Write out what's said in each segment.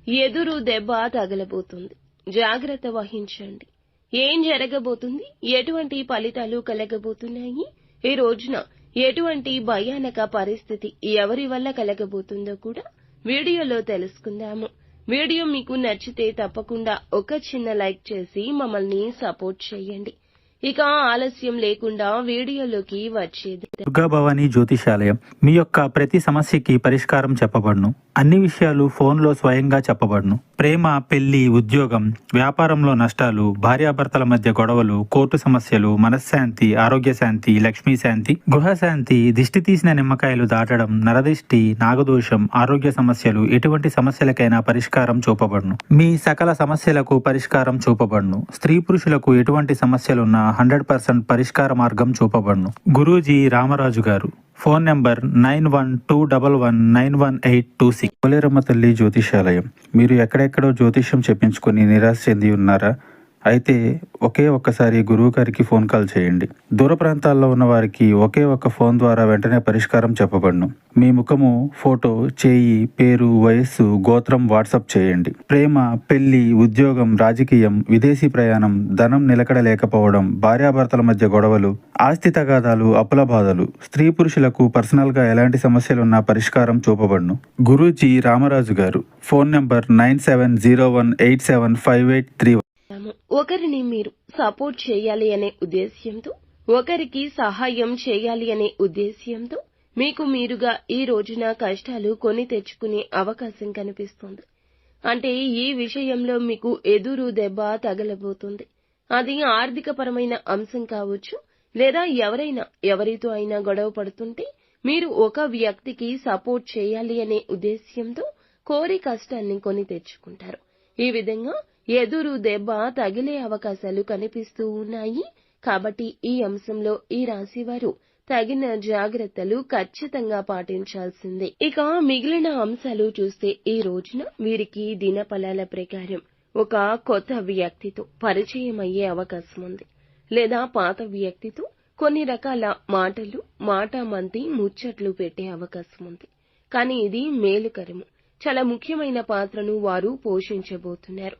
ఎదురు దెబ్బ తగలబోతుంది. జాగ్రత్త వహించండి. ఏం జరగబోతుంది, ఎటువంటి ఫలితాలు కలగబోతున్నాయి, ఈ రోజున ఎటువంటి భయానక పరిస్థితి ఎవరి వల్ల కలగబోతుందో కూడా వీడియోలో తెలుసుకుందాము. వీడియో మీకు నచ్చితే తప్పకుండా ఒక చిన్న లైక్ చేసి మమ్మల్ని సపోర్ట్ చేయండి. ఇక ఆలస్యం లేకుండా వీడియోలోకి వచ్చేది. దుర్గా భవానీ జ్యోతిషాలయం మీ యొక్క ప్రతి సమస్యకి పరిష్కారం చెప్పబడును. అన్ని విషయాలు ఫోన్లో స్వయంగా చెప్పబడును. ప్రేమ, పెళ్లి, ఉద్యోగం, వ్యాపారంలో నష్టాలు, భార్యాభర్తల మధ్య గొడవలు, కోర్టు సమస్యలు, మనశ్శాంతి, ఆరోగ్య శాంతి, లక్ష్మీ శాంతి, గృహశాంతి, దిష్టి తీసిన నిమ్మకాయలు దాటడం, నరదిష్టి, నాగదోషం, ఆరోగ్య సమస్యలు, ఎటువంటి సమస్యలకైనా పరిష్కారం చూపబడును. మీ సకల సమస్యలకు పరిష్కారం చూపబడును. స్త్రీ పురుషులకు ఎటువంటి సమస్యలున్నా 100% పరిష్కార మార్గం చూపబడును. గురూజీ రామరాజు గారు. Phone number 9121191826. పోలేరమ్మ తల్లి జ్యోతిషాలయం. మీరు ఎక్కడెక్కడో జ్యోతిష్యం చెప్పించుకుని నిరాశ చెంది ఉన్నారా? అయితే ఒక్కసారి గురువు గారికి ఫోన్ కాల్ చేయండి. దూర ప్రాంతాల్లో ఉన్న వారికి ఒకే ఒక్క ఫోన్ ద్వారా వెంటనే పరిష్కారం చెప్పబడును. మీ ముఖము, ఫోటో, చేయి, పేరు, వయస్సు, గోత్రం వాట్సాప్ చేయండి. ప్రేమ, పెళ్లి, ఉద్యోగం, రాజకీయం, విదేశీ ప్రయాణం, ధనం నిలకడ లేకపోవడం, భార్యాభర్తల మధ్య గొడవలు, ఆస్తి తగాదాలు, అప్పుల బాధలు, స్త్రీ పురుషులకు పర్సనల్ గా ఎలాంటి సమస్యలున్నా పరిష్కారం చూపబడును. గురూజీ రామరాజు గారు. Phone number 9701875831. ఒకరిని మీరు సపోర్ట్ చేయాలి అనే ఉద్దేశ్యంతో, ఒకరికి సహాయం చేయాలి అనే ఉద్దేశ్యంతో మీకు మీరుగా ఈ రోజున కష్టాలు కొని తెచ్చుకునే అవకాశం కనిపిస్తుంది. అంటే ఈ విషయంలో మీకు ఎదురు దెబ్బ తగలబోతుంది. అది ఆర్థికపరమైన అంశం కావచ్చు, లేదా ఎవరితో అయినా గొడవ పడుతుంటే మీరు ఒక వ్యక్తికి సపోర్ట్ చేయాలి అనే ఉద్దేశ్యంతో కోరి కష్టాన్ని కొని తెచ్చుకుంటారు. ఈ విధంగా ఎదురు దెబ్బ తగిలే అవకాశాలు కనిపిస్తూ ఉన్నాయి. కాబట్టి ఈ అంశంలో ఈ రాశి వారు తగిన జాగ్రత్తలు ఖచ్చితంగా పాటించాల్సిందే. ఇక మిగిలిన అంశాలు చూస్తే ఈ రోజున వీరికి దినఫలాల ప్రకారం ఒక కొత్త వ్యక్తితో పరిచయం అయ్యే అవకాశం ఉంది, లేదా పాత వ్యక్తితో కొన్ని రకాల మాటామంతి ముచ్చట్లు పెట్టే అవకాశం ఉంది. కానీ ఇది మేలుకరము. చాలా ముఖ్యమైన పాత్రను వారు పోషించబోతున్నారు.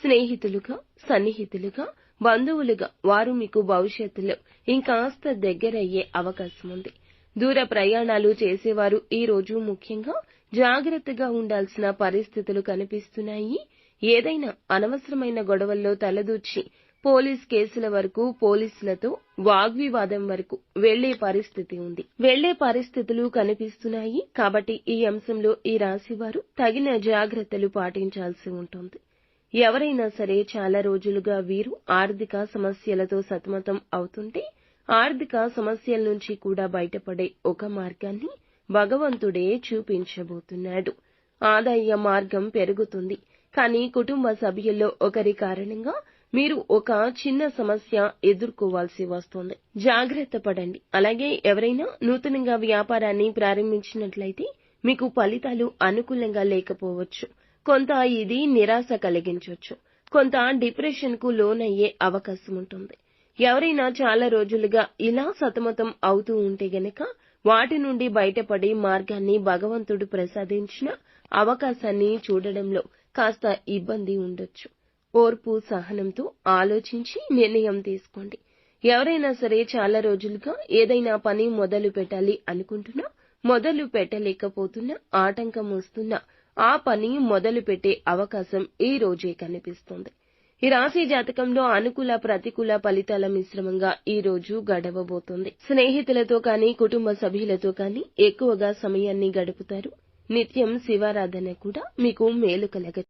స్నేహితులుగా, సన్నిహితులుగా, బంధువులుగా వారు మీకు భవిష్యత్తులో ఇంకాస్త దగ్గరయ్యే అవకాశం ఉంది. దూర ప్రయాణాలు చేసేవారు ఈ రోజు ముఖ్యంగా జాగ్రత్తగా ఉండాల్సిన పరిస్థితులు కనిపిస్తున్నాయి. ఏదైనా అనవసరమైన గొడవల్లో తలదూర్చి పోలీస్ కేసుల వరకు, పోలీసులతో వాగ్వివాదం వరకు వెళ్లే పరిస్థితులు కనిపిస్తున్నాయి. కాబట్టి ఈ అంశంలో ఈ రాశి వారు తగిన జాగ్రత్తలు పాటించాల్సి ఉంటుంది. ఎవరైనా సరే చాలా రోజులుగా వీరు ఆర్థిక సమస్యలతో సతమతం అవుతుంటే, ఆర్థిక సమస్యల నుంచి కూడా బయటపడే ఒక మార్గాన్ని భగవంతుడే చూపించబోతున్నాడు. ఆదాయ మార్గం పెరుగుతుంది. కానీ కుటుంబ సభ్యుల్లో ఒకరి కారణంగా మీరు ఒక చిన్న సమస్య ఎదుర్కోవాల్సి వస్తుంది. జాగ్రత్త పడండి. అలాగే ఎవరైనా నూతనంగా వ్యాపారాన్ని ప్రారంభించినట్లయితే మీకు ఫలితాలు అనుకూలంగా లేకపోవచ్చు. కొంత ఇది నిరాశ కలిగించవచ్చు. కొంత డిప్రెషన్ కు లోనయ్యే అవకాశం ఉంటుంది. ఎవరైనా చాలా రోజులుగా ఇలా సతమతం అవుతూ ఉంటే గనక వాటి నుండి బయటపడే మార్గాన్ని భగవంతుడు ప్రసాదించిన అవకాశాన్ని చూడడంలో కాస్త ఇబ్బంది ఉండొచ్చు. ఓర్పు, సహనంతో ఆలోచించి నిర్ణయం తీసుకోండి. ఎవరైనా సరే చాలా రోజులుగా ఏదైనా పని మొదలు పెట్టాలి అనుకుంటున్నా, మొదలు పెట్టలేకపోతున్నా, ఆటంకం వస్తున్నా ఆ పని మొదలు పెట్టే అవకాశం ఈ రోజే కనిపిస్తుంది. ఈ రాశి జాతకంలో అనుకూల, ప్రతికూల ఫలితాల మిశ్రమంగా ఈ రోజు గడవబోతోంది. స్నేహితులతో కానీ, కుటుంబ సభ్యులతో కానీ ఎక్కువగా సమయాన్ని గడుపుతారు. నిత్యం శివారాధన కూడా మీకు మేలు కలగ